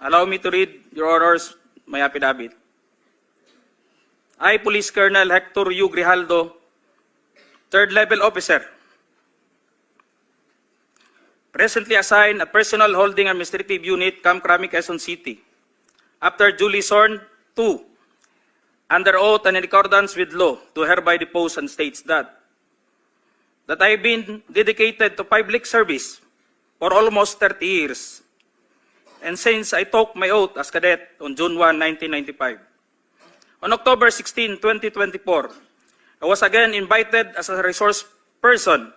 Allow me to read, Your Honors, my affidavit. I, Police Colonel Hector U. Grijaldo, third level officer, presently assigned at Personal Holding Administrative Unit, Camp Crame, Quezon City, after duly sworn to, under oath and in accordance with law, do hereby depose and states that I have been dedicated to public service for almost 30 years, and since I took my oath as cadet on June 1, 1995. On October 16, 2024, I was again invited as a resource person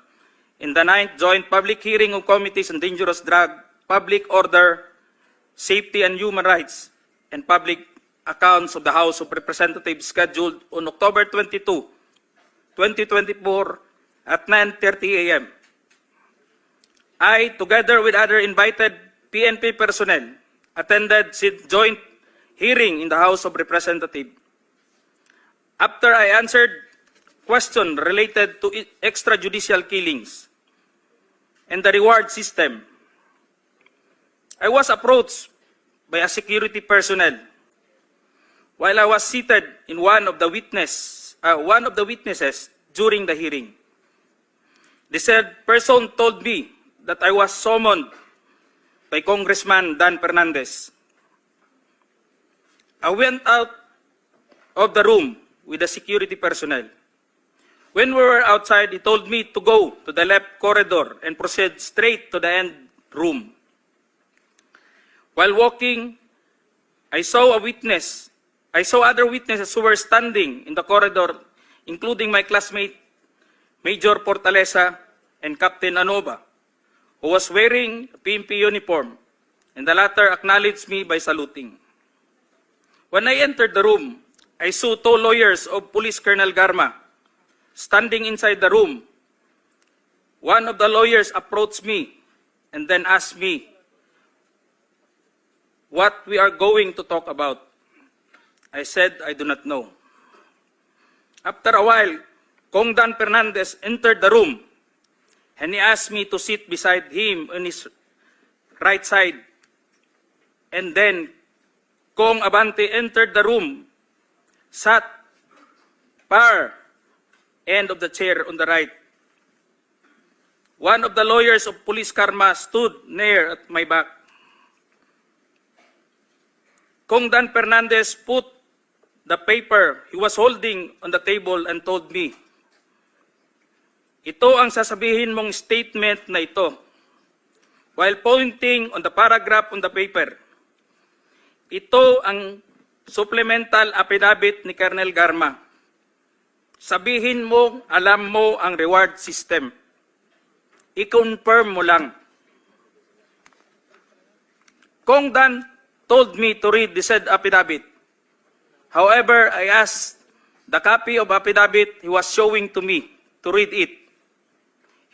in the 9th Joint Public Hearing of Committees on Dangerous Drug, Public Order, Safety and Human Rights, and Public Accounts of the House of Representatives scheduled on October 22, 2024 at 9:30 a.m. I, together with other invited PNP personnel, attended the joint hearing in the House of Representatives. After I answered questions related to extrajudicial killings and the reward system, I was approached by a security personnel while I was seated in one of the witnesses during the hearing. The said person told me that I was summoned by Congressman Dan Fernandez. I went out of the room with the security personnel. When we were outside, he told me to go to the left corridor and proceed straight to the end room. While walking, I saw other witnesses who were standing in the corridor, including my classmate, Major Portalesa and Captain Anova, who was wearing a PNP uniform, and the latter acknowledged me by saluting. When I entered the room, I saw two lawyers of Police Colonel Garma standing inside the room. One of the lawyers approached me and then asked me what we are going to talk about. I said, I do not know. After a while, Kong Dan Fernandez entered the room and he asked me to sit beside him on his right side. And then Kong Abante entered the room, sat far end of the chair on the right. One of the lawyers of Police Karma stood near at my back. Kong Dan Fernandez put the paper he was holding on the table and told me, ito ang sasabihin mong statement na ito, while pointing on the paragraph on the paper. Ito ang supplemental affidavit ni Colonel Garma. Sabihin mo, alam mo ang reward system. I-confirm mo lang. Kong Dan told me to read the said affidavit. However, I asked the copy of affidavit he was showing to me to read it.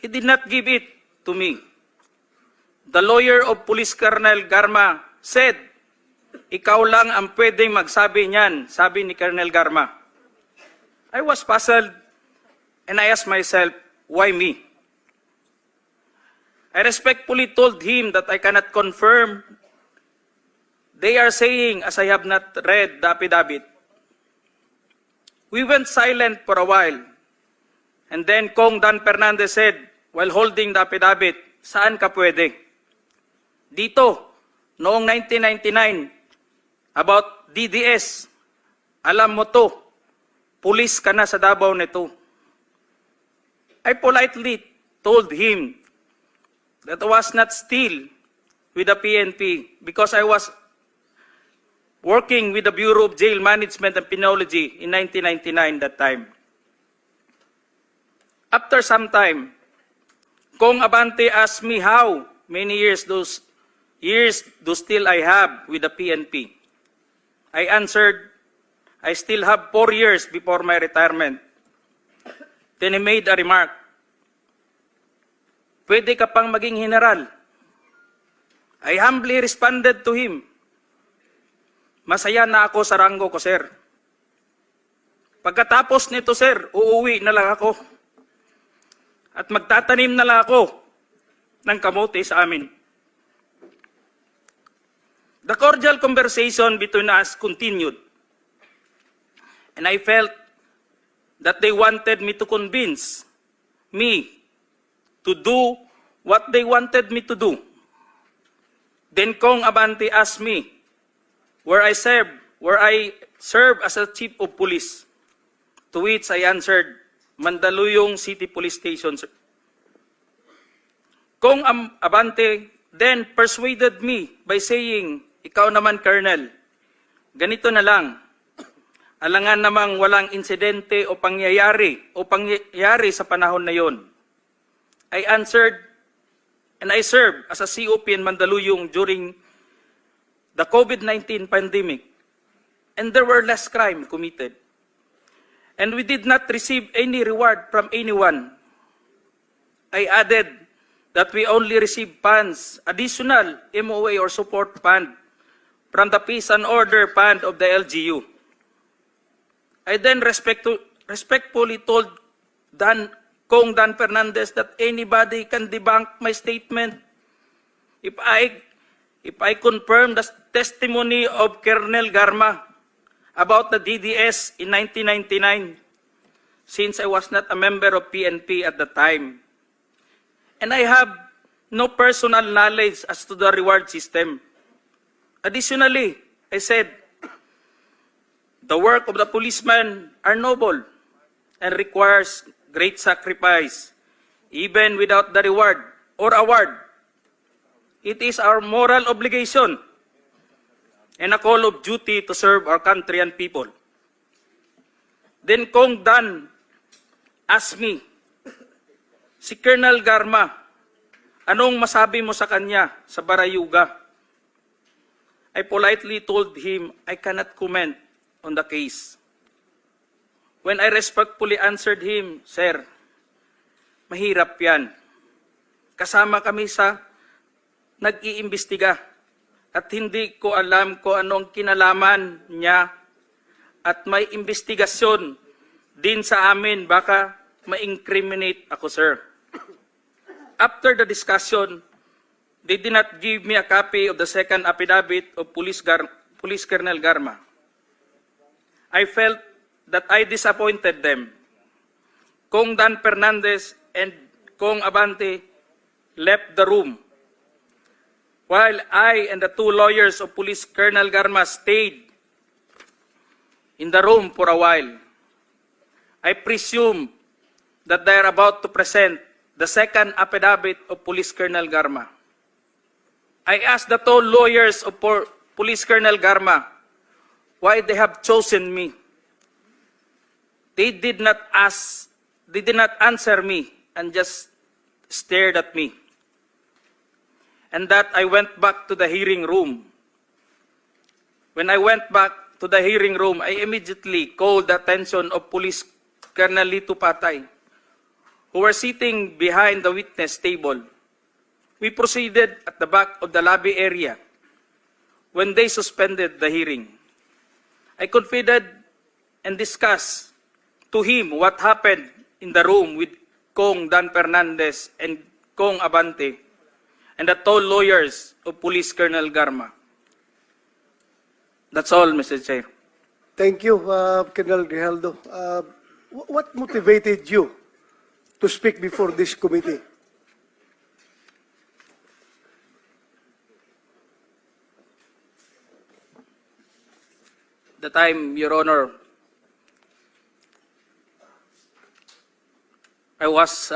He did not give it to me. The lawyer of Police Colonel Garma said, ikaw lang ang pwedeng magsabi niyan, sabi ni Colonel Garma. I was puzzled and I asked myself, why me? I respectfully told him that I cannot confirm. They are saying, as I have not read the affidavit. We went silent for a while. And then Kong Dan Fernandez said, while holding the affidavit, saan ka pwede? Dito, noong 1999, about DDS, alam mo to, pulis ka na sa Davao nito. I politely told him that I was not still with the PNP because I was working with the Bureau of Jail Management and Penology in 1999 that time. After some time, Kong Abante asked me how many years do still I have with the PNP. I answered, I still have 4 years before my retirement. Then he made a remark, pwede ka pang maging general. I humbly responded to him, masaya na ako sa ranggo ko, sir. Pagkatapos nito, sir, uuwi na lang ako. At magtatanim na lang ako ng kamote sa amin. The cordial conversation between us continued, and I felt that they wanted me to convince me to do what they wanted me to do. Then Kong Abante asked me where I serve as a chief of police, to which I answered, Mandaluyong City Police Station. Kong Abante then persuaded me by saying, ikaw naman, Colonel, ganito na lang, alangan namang walang insidente o pangyayari sa panahon na yon. I answered, and I served as a COP in Mandaluyong during the COVID-19 pandemic, and there were less crime committed. And we did not receive any reward from anyone. I added that we only received funds, additional MOA or support fund, from the Peace and Order Fund of the LGU. I then respectfully told Kong Dan Fernandez that anybody can debunk my statement if I confirm the testimony of Colonel Garma about the DDS in 1999, since I was not a member of PNP at the time. And I have no personal knowledge as to the reward system. Additionally, I said, the work of the policeman are noble and requires great sacrifice, even without the reward or award. It is our moral obligation and a call of duty to serve our country and people. Then Kong Dan asked me, si Colonel Garma, anong masabi mo sa kanya sa Barayuga? I politely told him I cannot comment on the case. When I respectfully answered him, Sir, mahirap yan. Kasama kami sa nag-iimbestiga at hindi ko alam kung anong kinalaman niya at may investigasyon din sa amin, baka ma-incriminate ako, sir. After the discussion, they did not give me a copy of the second affidavit of Police Colonel Garma. I felt that I disappointed them. Kong Dan Fernandez and Kong Abante left the room, while I and the two lawyers of Police Colonel Garma stayed in the room for a while. I presume that they are about to present the second affidavit of Police Colonel Garma. I asked the two lawyers of Police Colonel Garma why they have chosen me. They did not answer me and just stared at me. And that I went back to the hearing room. When I went back to the hearing room, I immediately called the attention of Police Colonel Lito Patay, who were sitting behind the witness table. We proceeded at the back of the lobby area when they suspended the hearing. I confided and discussed to him what happened in the room with Kong Dan Fernandez and Kong Abante and the two lawyers of Police Colonel Garma. That's all, Mr. Chair. Thank you, Colonel Grijaldo. What motivated you to speak before this committee? The time, Your Honor, I was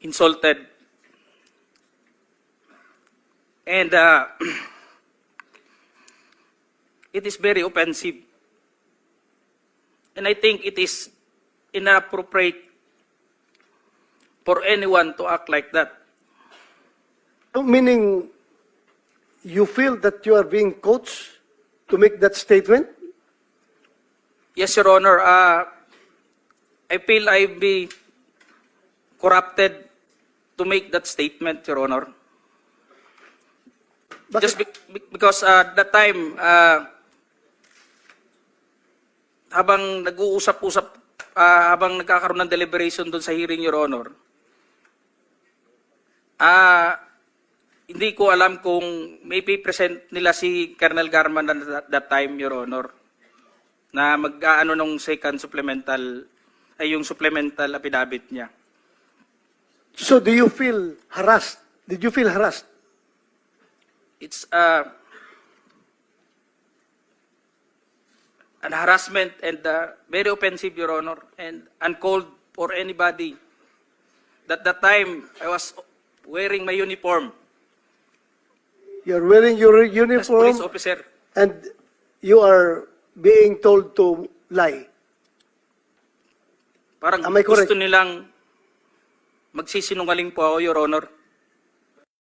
insulted and it is very offensive. And I think it is inappropriate for anyone to act like that. Meaning, you feel that you are being coached to make that statement? Yes, Your Honor. I feel I'll be corrupted to make that statement, Your Honor. Bakit? Just because that time, habang nag-uusap-usap, habang nagkakaroon ng deliberation doon sa hearing, Your Honor, hindi ko alam kung may present nila si Colonel Garman at that time, Your Honor, na mag-aano nung second supplemental, ay yung supplemental affidavit niya. So do you feel harassed? Did you feel harassed? It's an harassment and very offensive, Your Honor, and uncalled for anybody. That time, I was wearing my uniform You're wearing your as police uniform officer. and you are being told to lie. Parang Am I correct? gusto nilang magsisinungaling po ako, Your Honor.